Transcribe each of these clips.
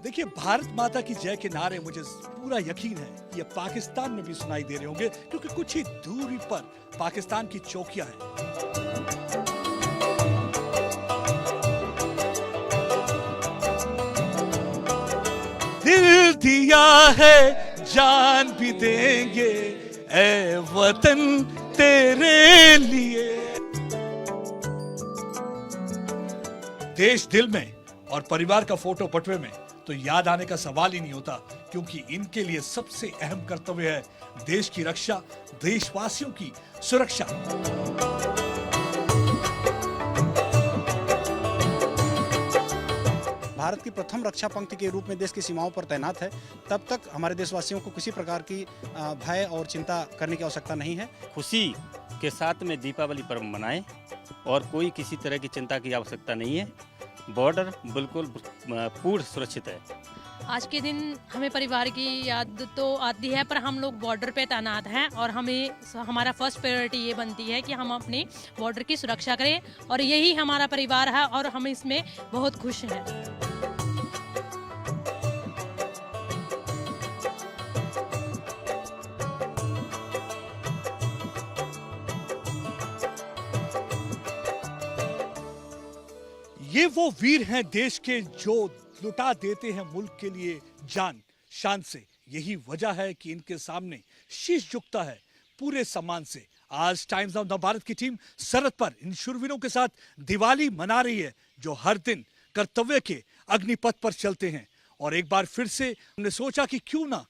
देखिए, भारत माता की जय के नारे मुझे पूरा यकीन है ये पाकिस्तान में भी सुनाई दे रहे होंगे, क्योंकि कुछ ही दूरी पर पाकिस्तान की चौकियां हैं। दिल दिया है जान भी देंगे ऐ वतन तेरे लिए। देश दिल में और परिवार का फोटो बटुए में तो याद आने का सवाल ही नहीं होता, क्योंकि इनके लिए सबसे अहम कर्तव्य है देश की रक्षा, देशवासियों की सुरक्षा। भारत की प्रथम रक्षा पंक्ति के रूप में देश की सीमाओं पर तैनात है, तब तक हमारे देशवासियों को किसी प्रकार की भय और चिंता करने की आवश्यकता नहीं है। खुशी के साथ में दीपावली पर्व मनाएं और कोई किसी तरह की चिंता की आवश्यकता नहीं है। बॉर्डर बिल्कुल पूर्ण सुरक्षित है। आज के दिन हमें परिवार की याद तो आती है, पर हम लोग बॉर्डर पे तैनात हैं और हमारा फर्स्ट प्रायोरिटी ये बनती है कि हम अपने बॉर्डर की सुरक्षा करें, और यही हमारा परिवार है और हम इसमें बहुत खुश हैं। ये वो वीर हैं देश के जो लुटा देते हैं मुल्क के लिए जान शान से। यही वजह है कि इनके सामने शीश झुकता है पूरे सम्मान से। आज टाइम्स ऑफ नवभारत की टीम सरहद पर इन शूरवीरों के साथ दिवाली मना रही है, जो हर दिन कर्तव्य के अग्निपथ पर चलते हैं। और एक बार फिर से हमने सोचा कि क्यों ना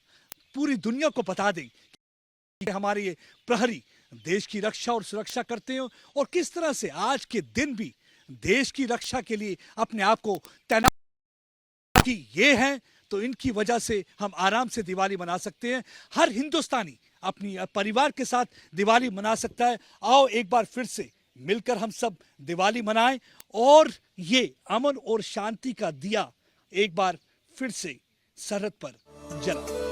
पूरी दुनिया को बता दें कि हमारे ये प्रहरी देश की रक्षा और सुरक्षा करते हैं, और किस तरह से आज के दिन भी देश की रक्षा के लिए अपने आप को तैनात की ये हैं, तो इनकी वजह से हम आराम से दिवाली मना सकते हैं। हर हिंदुस्तानी अपनी परिवार के साथ दिवाली मना सकता है। आओ एक बार फिर से मिलकर हम सब दिवाली मनाएं और ये अमन और शांति का दिया एक बार फिर से सरहद पर जला।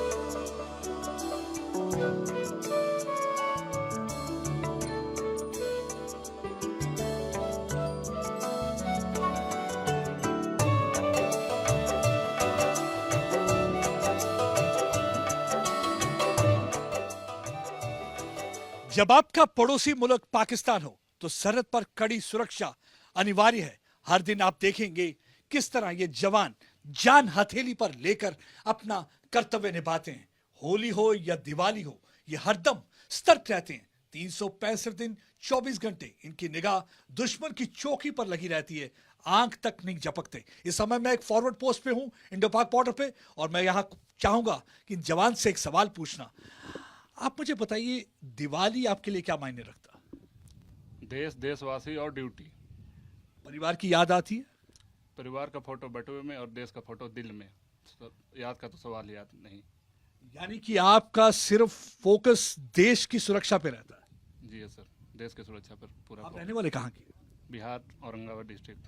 जब आपका पड़ोसी मुल्क पाकिस्तान हो तो सरहद पर कड़ी सुरक्षा अनिवार्य है। हर दिन आप देखेंगे किस तरह ये जवान जान हथेली पर लेकर अपना कर्तव्य निभाते हैं। होली हो या दिवाली हो, ये हरदम सतर्क रहते हैं। 365 दिन 24 घंटे इनकी निगाह दुश्मन की चौकी पर लगी रहती है, आंख तक नहीं झपकते। इस समय मैं एक फॉरवर्ड पोस्ट पे हूं इंडो पाक बॉर्डर पे, और मैं यहां चाहूंगा कि जवान से एक सवाल पूछना। आप मुझे बताइए, दिवाली आपके लिए क्या मायने रखता? देश, देशवासी और ड्यूटी। परिवार की याद आती है? परिवार का फोटो बटुए में और देश का फोटो दिल में। याद का तो सवाल याद नहीं। यानी कि आपका सिर्फ फोकस देश की सुरक्षा पे रहता है? जी सर, देश की सुरक्षा पर पूरा। आप रहने वाले कहाँ के? बिहार, औरंगाबाद डिस्ट्रिक्ट।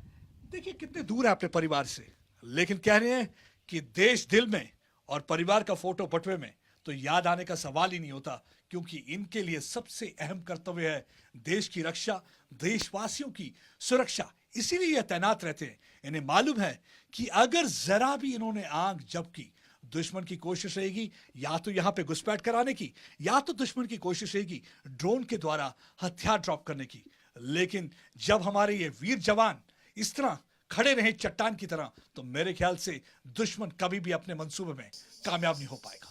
देखिए कितने दूर है अपने परिवार से, लेकिन कह रहे हैं कि देश दिल में और परिवार का फोटो बटुए में तो याद आने का सवाल ही नहीं होता, क्योंकि इनके लिए सबसे अहम कर्तव्य है देश की रक्षा, देशवासियों की सुरक्षा। इसीलिए ये तैनात रहते हैं। इन्हें मालूम है कि अगर जरा भी इन्होंने आंख झपकी, दुश्मन की कोशिश रहेगी या तो यहां पे घुसपैठ कराने की, या तो दुश्मन की कोशिश रहेगी ड्रोन के द्वारा हथियार ड्रॉप करने की। लेकिन जब हमारे ये वीर जवान इस तरह खड़े रहे चट्टान की तरह, तो मेरे ख्याल से दुश्मन कभी भी अपने मंसूबे में कामयाब नहीं हो पाएगा।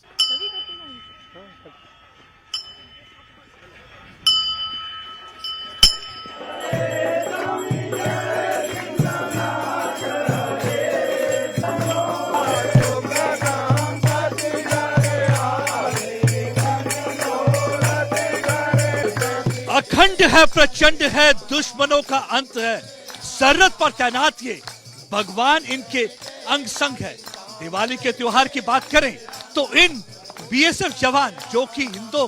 अखंड है, प्रचंड है, दुश्मनों का अंत है। सरहद पर तैनात ये भगवान इनके अंग संग है। दिवाली के त्योहार की बात करें तो इन बीएसएफ जवान जो कि हिंदू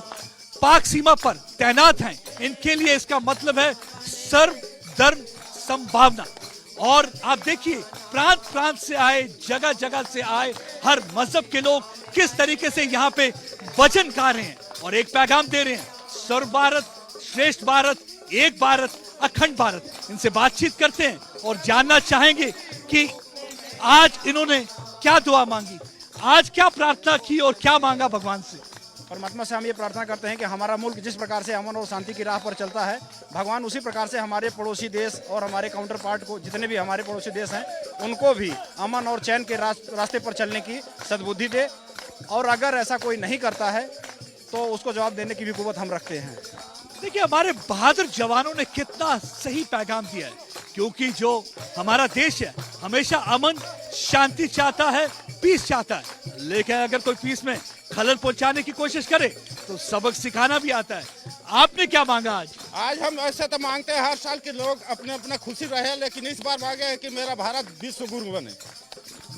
पाक सीमा पर तैनात हैं, इनके लिए इसका मतलब है सर्व धर्म संभावना। और आप देखिए प्रांत प्रांत से आए, जगह जगह से आए हर मजहब के लोग किस तरीके से यहाँ पे वचन गा रहे हैं और एक पैगाम दे रहे हैं, सर्व भारत श्रेष्ठ भारत, एक भारत अखंड भारत। इनसे बातचीत करते हैं और जानना चाहेंगे कि आज इन्होंने क्या दुआ मांगी, आज क्या प्रार्थना की और क्या मांगा भगवान से। परमात्मा से हम ये प्रार्थना करते हैं कि हमारा मुल्क जिस प्रकार से अमन और शांति की राह पर चलता है, भगवान उसी प्रकार से हमारे पड़ोसी देश और हमारे काउंटर पार्ट को, जितने भी हमारे पड़ोसी देश हैं, उनको भी अमन और चैन के रास्ते पर चलने की सद्बुद्धि दे। और अगर ऐसा कोई नहीं करता है तो उसको जवाब देने की भी कुव्वत हम रखते हैं। देखिए हमारे बहादुर जवानों ने कितना सही पैगाम दिया है, क्योंकि जो हमारा देश है हमेशा अमन शांति चाहता है, पीस चाहता है। लेकिन अगर कोई पीस में खलल पहुंचाने की कोशिश करे तो सबक सिखाना भी आता है। आपने क्या मांगा आज? आज हम ऐसे तो मांगते हैं हर साल के लोग अपने अपने खुशी रहे, लेकिन इस बार मांगे है कि मेरा भारत विश्व गुरु बने।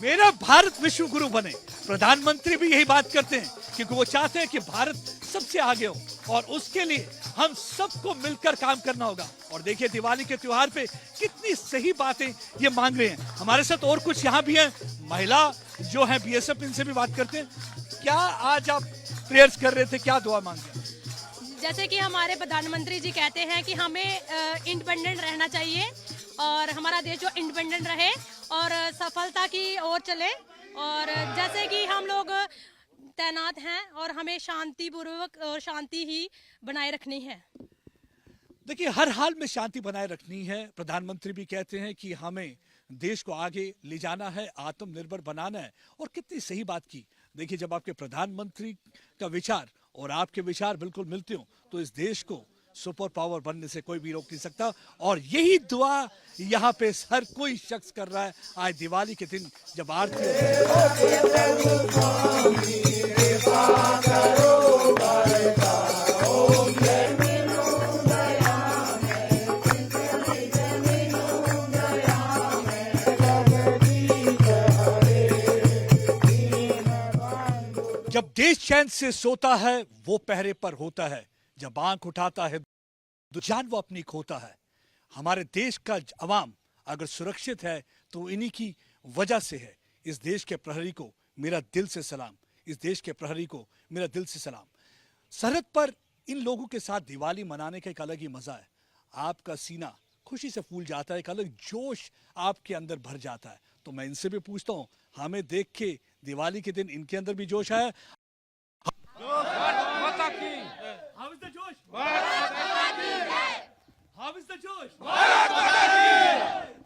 मेरा भारत विश्व गुरु बने। प्रधानमंत्री भी यही बात करते हैं क्योंकि वो चाहते हैं कि भारत सबसे आगे हो और उसके लिए हम सबको मिलकर काम करना होगा। और देखिए दिवाली के त्योहार पे कितनी सही बातें ये मांग रहे हैं। हमारे साथ और कुछ यहाँ भी हैं, महिला जो है बीएसएफ, इनसे भी बात करते हैं। क्या आज आप प्रेयर्स कर रहे थे, क्या दुआ मांग रहे हैं? जैसे कि हमारे प्रधानमंत्री जी कहते हैं कि हमें इंडिपेंडेंट रहना चाहिए और हमारा देश जो इंडिपेंडेंट रहे और सफलता की ओर चले। और जैसे कि हम लोग तैनात हैं और हमें शांतिपूर्वक और शांति ही बनाए रखनी है। देखिए हर हाल में शांति बनाए रखनी है। प्रधानमंत्री भी कहते हैं कि हमें देश को आगे ले जाना है, आत्मनिर्भर बनाना है। और कितनी सही बात की। देखिए जब आपके प्रधानमंत्री का विचार और आपके विचार बिल्कुल मिलते हो तो इस देश को सुपर पावर बनने से कोई भी रोक नहीं सकता। और यही दुआ यहाँ पे हर कोई शख्स कर रहा है आज दिवाली के दिन जब आरती। जब देश चैन से सोता है वो पहरे पर होता है, जब आंख उठाता है जान वो अपनी खोता है। हमारे देश का अवाम अगर सुरक्षित है तो इन्हीं की वजह से है। इस देश के प्रहरी को मेरा दिल से सलाम, इस देश के प्रहरी को मेरा दिल से सलाम। सरहद पर इन लोगों के साथ दिवाली मनाने का एक अलग ही मजा है। आपका सीना खुशी से फूल जाता है, एक अलग जोश आपके अंदर भर जाता है। तो मैं इनसे भी पूछता हूँ, हमें देख के दिवाली के दिन इनके अंदर भी जोश है?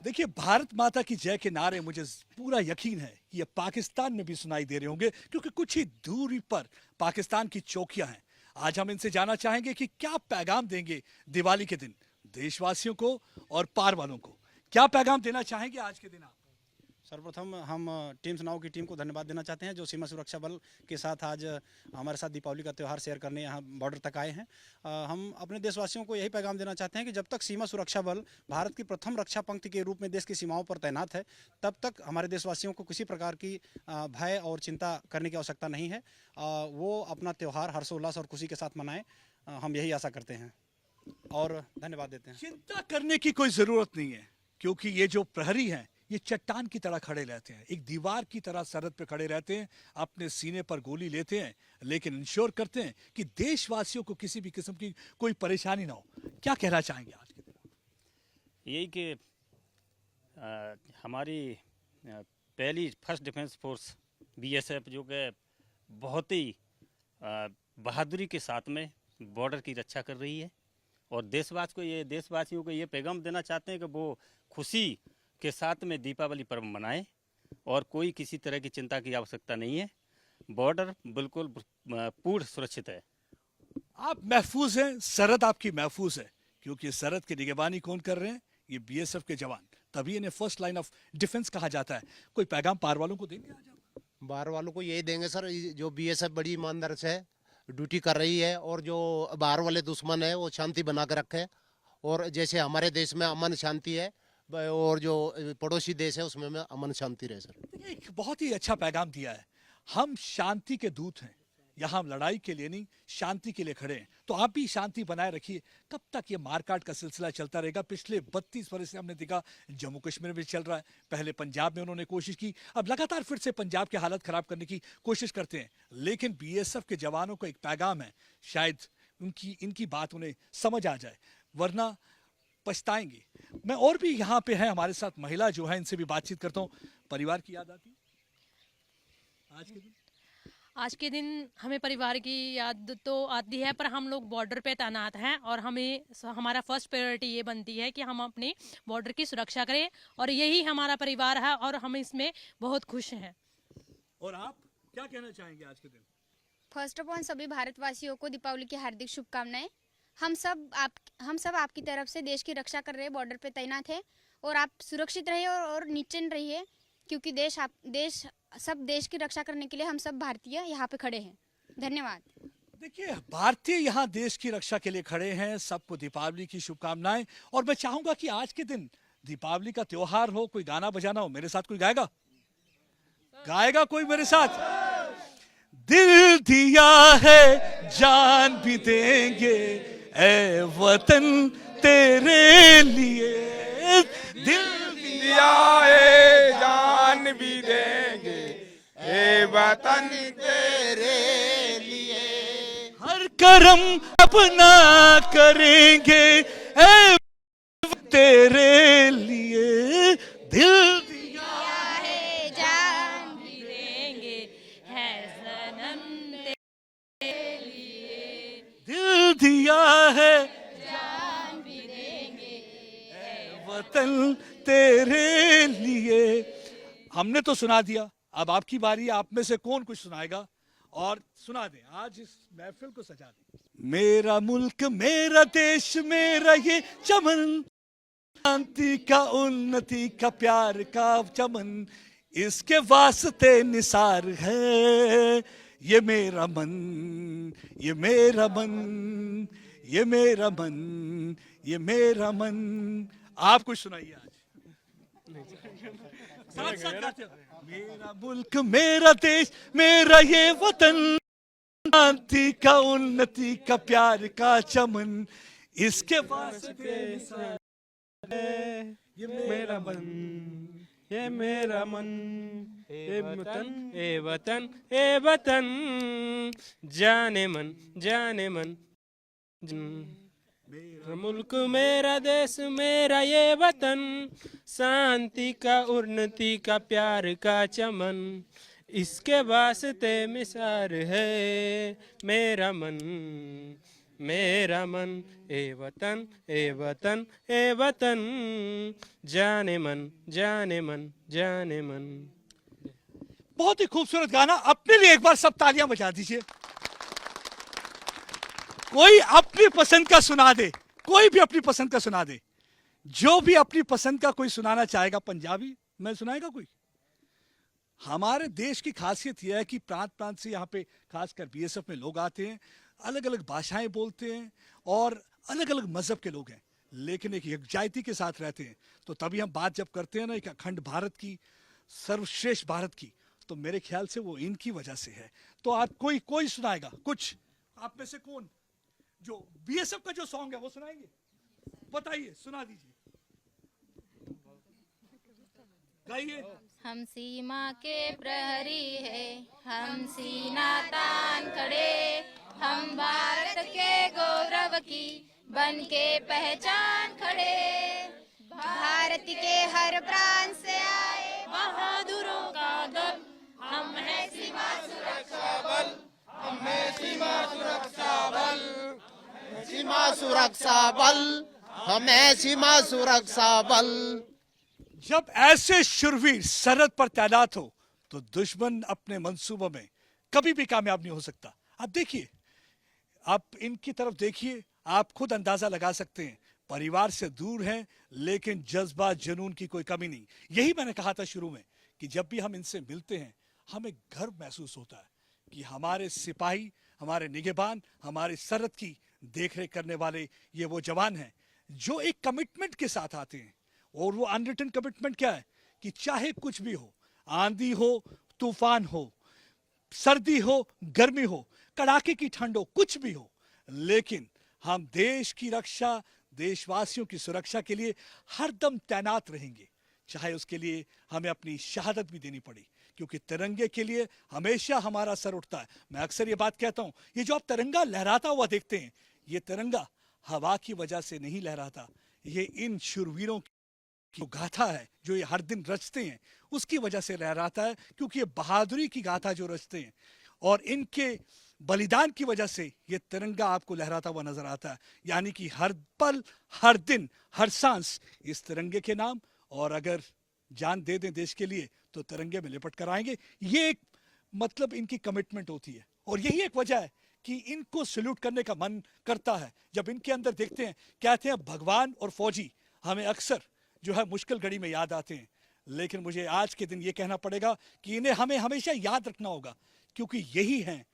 देखिए भारत माता की जय के नारे मुझे पूरा यकीन है ये पाकिस्तान में भी सुनाई दे रहे होंगे, क्योंकि कुछ ही दूरी पर पाकिस्तान की चौकियां हैं। आज हम इनसे जानना चाहेंगे कि क्या पैगाम देंगे दिवाली के दिन देशवासियों को और पार वालों को। क्या पैगाम देना चाहेंगे आज के दिन आप? सर्वप्रथम हम टीम चुनाव की टीम को धन्यवाद देना चाहते हैं जो सीमा सुरक्षा बल के साथ आज हमारे साथ दीपावली का त्यौहार शेयर करने यहाँ बॉर्डर तक आए हैं। हम अपने देशवासियों को यही पैगाम देना चाहते हैं कि जब तक सीमा सुरक्षा बल भारत की प्रथम रक्षा पंक्ति के रूप में देश की सीमाओं पर तैनात है, तब तक हमारे देशवासियों को किसी प्रकार की भय और चिंता करने की आवश्यकता नहीं है। वो अपना त्यौहार हर्षोल्लास और खुशी के साथ मनाएं, हम यही आशा करते हैं और धन्यवाद देते हैं। चिंता करने की कोई जरूरत नहीं है, क्योंकि ये जो प्रहरी हैं ये चट्टान की तरह खड़े रहते हैं, एक दीवार की तरह सरहद पे खड़े रहते हैं, अपने सीने पर गोली लेते हैं, लेकिन इंश्योर करते हैं कि देशवासियों को किसी भी किस्म की कोई परेशानी ना हो। क्या कहना चाहेंगे आज के दिन? यही कि हमारी पहली फर्स्ट डिफेंस फोर्स बीएसएफ जो कि बहुत ही बहादुरी के साथ में बॉर्डर की रक्षा कर रही है और देशवासियों को ये पैगाम देना चाहते हैं कि वो खुशी के साथ में दीपावली पर्व मनाएं और कोई किसी तरह की चिंता की आवश्यकता नहीं है। बॉर्डर बिल्कुल पूर्ण सुरक्षित है। आप महफूज हैं, सरहद आपकी महफूज है, क्योंकि सरहद की निगरानी कौन कर रहे हैं? ये बीएसएफ के जवान, तभी इन्हें फर्स्ट लाइन ऑफ डिफेंस कहा जाता है। कोई पैगाम पार वालों को देंगे आज आप? बाहर वालों को यही देंगे सर, जो बीएसएफ बड़ी ईमानदार से ड्यूटी कर रही है और जो बाहर वाले दुश्मन है वो शांति बना कर रखे और जैसे हमारे देश में अमन शांति है और जो पड़ोसी देश है उसमें में अमन शांति रहे सर। एक बहुत ही अच्छा पैगाम दिया है। हम शांति के दूत हैं, यहाँ हम लड़ाई के लिए नहीं शांति के लिए खड़े हैं। तो आप भी शांति बनाए रखिए। कब तक ये मारकाट का सिलसिला चलता रहेगा? पिछले 32 वर्ष से हमने देखा जम्मू कश्मीर में चल रहा है, पहले पंजाब में उन्होंने कोशिश की, अब लगातार फिर से पंजाब की हालत खराब करने की कोशिश करते हैं। लेकिन बीएसएफ के जवानों को एक पैगाम है, शायद इनकी बात उन्हें समझ आ जाए। वरना पछताएंगे। मैं और भी यहाँ पे है हमारे साथ महिला जो है, इनसे भी बातचीत करता हूँ। परिवार की याद आती है आज के दिन? आज के दिन हमें परिवार की याद तो आती है, पर हम लोग बॉर्डर पे तैनात हैं और हमारा फर्स्ट प्रायोरिटी ये बनती है कि हम अपने बॉर्डर की सुरक्षा करें, और यही हमारा परिवार है और हम इसमें बहुत खुश हैं। और आप क्या कहना चाहेंगे आज के दिन? फर्स्ट ऑफ ऑल सभी भारतवासियों को दीपावली की हार्दिक शुभकामनाएं। हम सब आपकी तरफ से देश की रक्षा कर रहे हैं, बॉर्डर पे तैनात है, और आप सुरक्षित रहिए और निश्चिंत रहिए, क्योंकि देश की रक्षा करने के लिए हम सब भारतीय यहाँ पे खड़े हैं। धन्यवाद। देखिए, भारतीय यहाँ देश की रक्षा के लिए खड़े हैं। सबको दीपावली की शुभकामनाएं। और मैं चाहूंगा कि आज के दिन दीपावली का त्योहार हो, कोई गाना बजाना हो, मेरे साथ कोई गाएगा कोई मेरे साथ? दिल दिया है जान भी देंगे ए वतन तेरे लिए, दिल दिया है जान भी देंगे ए वतन तेरे लिए, हर करम अपना करेंगे ए तेरे लिए, दिल दिया है जान भी देंगे है सनम तेरे लिए, दिल दिया है जान भी देंगे ए वतन तेरे लिए। हमने तो सुना दिया, अब आपकी बारी है। आप में से कौन कुछ सुनाएगा? और सुना दें, आज इस महफिल को सजा दें। मेरा मुल्क मेरा देश मेरा ये चमन, शांति का उन्नति का प्यार का चमन, इसके वास्ते निसार है ये मेरा मन, ये मेरा मन, ये मेरा मन, ये मेरा मन। आप कुछ सुनाइए आज। साथ साथ गाते हो। मेरा मुल्क मेरा देश मेरा ये वतन, शांति का उन्नति का प्यार का चमन, इसके वास्ते ये मेरा मन, ये मेरा मन, ए वतन ए वतन ए वतन, जाने मन मेरा मुल्क मेरा देश मेरा ये वतन, शांति का उन्नति का प्यार का चमन, इसके वास्ते मिसार है मेरा मन, मेरा मन, ए वतन ए वतन ए वतन, जाने मन जाने मन जाने मन। बहुत ही खूबसूरत गाना। अपने लिए एक बार सब तालियां बजा दीजिए। कोई अपनी पसंद का सुना दे, कोई भी अपनी पसंद का सुना दे। जो भी अपनी पसंद का कोई सुनाना चाहेगा, पंजाबी में सुनाएगा कोई। हमारे देश की खासियत यह है कि प्रांत प्रांत से यहाँ पे खासकर बीएसएफ में लोग आते हैं, अलग अलग भाषाएं बोलते हैं और अलग अलग मजहब के लोग हैं, लेकिन एक यकजायती के साथ रहते हैं। तो तभी हम बात जब करते हैं ना एक अखंड भारत की, सर्वश्रेष्ठ भारत की, तो मेरे ख्याल से वो इनकी वजह से है। तो आप कोई सुनाएगा कुछ? आप में से कौन जो बीएसएफ का जो सॉन्ग है वो सुनाएंगे? बताइए, सुना दीजिए, गाइए। हम सीमा के प्रहरी है, हम सीना तान खड़े, हम भारत के गौरव की बन के पहचान खड़े, भारत के हर प्रांत से आए बहादुरों का दल, हम है सीमा सुरक्षा बल, हम है सीमा सुरक्षा बल, सीमा सुरक्षा बल, हम है सीमा सुरक्षा बल। जब ऐसे शूरवीर सरहद पर तैनात हो तो दुश्मन अपने मंसूबों में कभी भी कामयाब नहीं हो सकता। आप देखिए, आप इनकी तरफ देखिए, आप खुद अंदाजा लगा सकते हैं। परिवार से दूर हैं लेकिन जज्बा जुनून की कोई कमी नहीं। यही मैंने कहा था शुरू में कि जब भी हम इनसे मिलते हैं हमें गर्व महसूस होता है कि हमारे सिपाही, हमारे निगहबान, हमारी सरहद की देखरेख करने वाले ये वो जवान हैं जो एक कमिटमेंट के साथ आते हैं। और वो अनरिटन कमिटमेंट क्या है कि चाहे कुछ भी हो, आंधी हो, तूफान हो, सर्दी हो, गर्मी हो, कड़ाके की ठंड हो, कुछ भी हो, लेकिन हम देश की रक्षा, देशवासियों की सुरक्षा के लिए हरदम तैनात रहेंगे, चाहे उसके लिए हमें अपनी शहादत भी देनी पड़े, क्योंकि तिरंगे के लिए हमेशा हमारा सर उठता है। मैं अक्सर ये बात कहता हूं, ये जो आप तिरंगा लहराता हुआ देखते हैं, ये तिरंगा हवा की वजह से नहीं लहराता, ये इन शूरवीरों की गाथा है जो ये हर दिन रचते हैं, उसकी वजह से लहराता है, क्योंकि ये बहादुरी की गाथा जो रचते हैं और इनके बलिदान की वजह से ये तिरंगा आपको लहराता हुआ नजर आता है। यानी कि हर पल, हर दिन, हर सांस इस तिरंगे के नाम, और अगर जान दे दें देश के लिए तो तिरंगे में लिपट कर आएंगे। ये एक मतलब इनकी कमिटमेंट होती है, और यही एक वजह है कि इनको सल्यूट करने का मन करता है। जब इनके अंदर देखते हैं, कहते हैं भगवान और फौजी हमें अक्सर जो है मुश्किल घड़ी में याद आते हैं, लेकिन मुझे आज के दिन ये कहना पड़ेगा कि इन्हें हमें हमेशा याद रखना होगा, क्योंकि यही है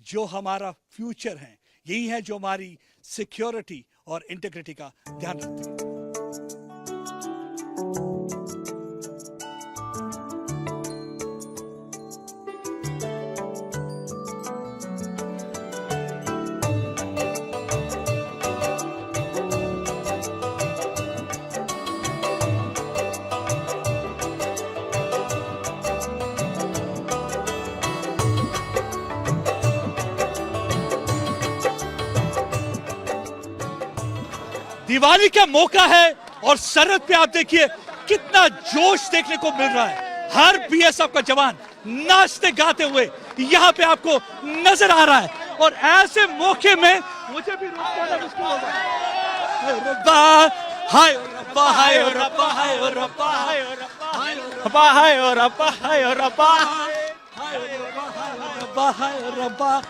जो हमारा फ्यूचर है, यही है जो हमारी सिक्योरिटी और इंटीग्रिटी का ध्यान रखते हैं। दिवाली का मौका है और सरहद पे आप देखिए कितना जोश देखने को मिल रहा है। हर बीएसएफ का जवान नाचते गाते हुए यहाँ पे आपको नजर आ रहा है, और ऐसे मौके में मुझे भी रोकना मुश्किल होगा। हाय रब्बा, हाय रब्बा, हाय रब्बा, हाय रब्बा, हाय रब्बा, हाय रब्बा, हाय रब्बा, हाय रब्बा, हाय रब्बा।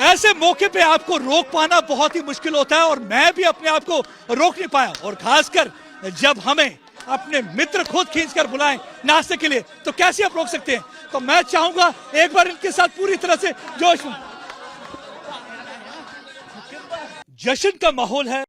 ऐसे मौके पे आपको रोक पाना बहुत ही मुश्किल होता है, और मैं भी अपने आप को रोक नहीं पाया, और खासकर जब हमें अपने मित्र खुद खींचकर बुलाएं नाचने के लिए, तो कैसे आप रोक सकते हैं। तो मैं चाहूंगा एक बार इनके साथ पूरी तरह से जोश में। जश्न का माहौल है।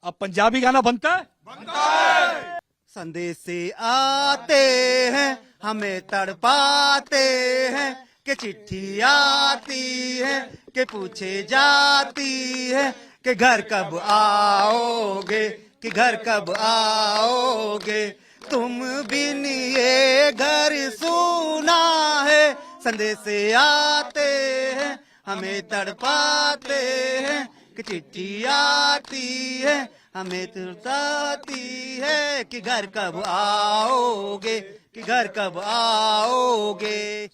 अब पंजाबी गाना बनता है। संदेश से आते हैं, हमें तड़पाते हैं, कि चिट्ठी आती है, कि पूछे जाती है, कि घर कब आओगे, कि घर कब आओगे, तुम बिन ये घर सूना है। संदेश से आते हैं, हमें तड़पाते हैं, कि चिट्ठी आती है, हमें तड़पाती है, कि घर कब आओगे, कि घर कब आओगे।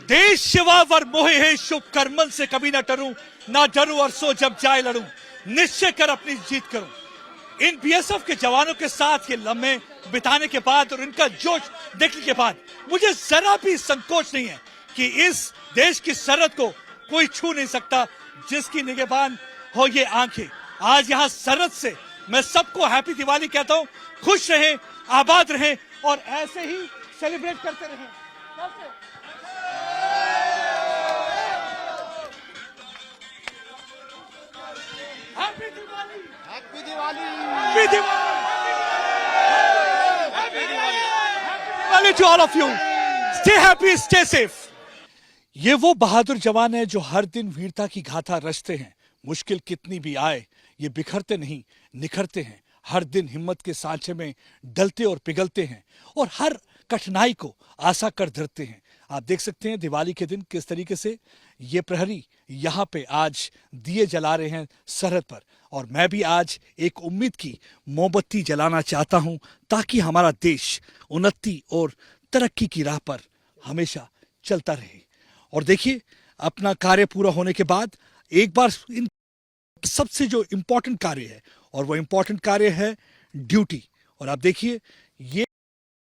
देश शिवा वर मोहे है, शुभ कर्मन से कभी ना डरूं, ना डरूं और सो जब जाए लड़ूं, निश्चय कर अपनी जीत करूं। इन बीएसएफ के जवानों के साथ ये लम्हे बिताने के बाद और इनका जोश देखने के बाद मुझे जरा भी संकोच नहीं है कि इस देश की सरहद को कोई छू नहीं सकता, जिसकी निगहबान हो ये आंखें। आज यहाँ सरहद से मैं सबको हैप्पी दिवाली कहता हूँ। खुश रहें, आबाद रहें और ऐसे ही सेलिब्रेट करते रहें। Happy Diwali, happy Diwali, happy Diwali to all of you. Stay happy, stay safe. ये वो बहादुर जवान है जो हर दिन वीरता की गाथा रचते हैं। मुश्किल कितनी भी आए ये बिखरते नहीं, निखरते हैं। हर दिन हिम्मत के सांचे में डलते और पिघलते हैं और हर कठिनाई को आशा कर धरते हैं। आप देख सकते हैं दिवाली के दिन किस तरीके से ये प्रहरी यहाँ पे आज दिए जला रहे हैं सरहद पर, और मैं भी आज एक उम्मीद की मोमबत्ती जलाना चाहता हूं ताकि हमारा देश उन्नति और तरक्की की राह पर हमेशा चलता रहे। और देखिए, अपना कार्य पूरा होने के बाद एक बार इन सबसे जो इम्पोर्टेंट कार्य है, और वो इम्पोर्टेंट कार्य है ड्यूटी। और आप देखिए ये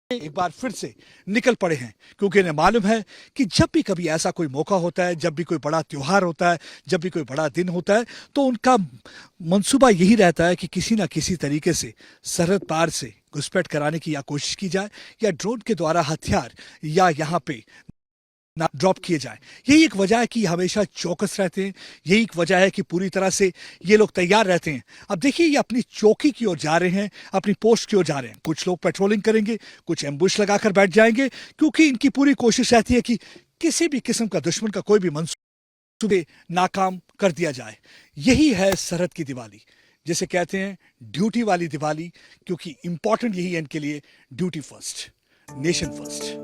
एक बार फिर से निकल पड़े हैं, क्योंकि इन्हें मालूम है कि जब भी कभी ऐसा कोई मौका होता है, जब भी कोई बड़ा त्योहार होता है, जब भी कोई बड़ा दिन होता है, तो उनका मंसूबा यही रहता है कि किसी ना किसी तरीके से सरहद पार से घुसपैठ कराने की या कोशिश की जाए, या ड्रोन के द्वारा हथियार या यहाँ पे ना ड्रॉप किए जाए। यही एक वजह है कि हमेशा चौकस रहते हैं, यही एक वजह है कि पूरी तरह से ये लोग तैयार रहते हैं। अब देखिए, ये अपनी चौकी की ओर जा रहे हैं, अपनी पोस्ट की ओर जा रहे हैं। कुछ लोग पेट्रोलिंग करेंगे, कुछ एम्बुश लगाकर बैठ जाएंगे, क्योंकि इनकी पूरी कोशिश रहती है कि किसी भी किस्म का दुश्मन का कोई भी मंसूबे नाकाम कर दिया जाए। यही है सरहद की दिवाली, जिसे कहते हैं ड्यूटी वाली दिवाली, क्योंकि इंपॉर्टेंट यही है इनके लिए, ड्यूटी फर्स्ट, नेशन फर्स्ट।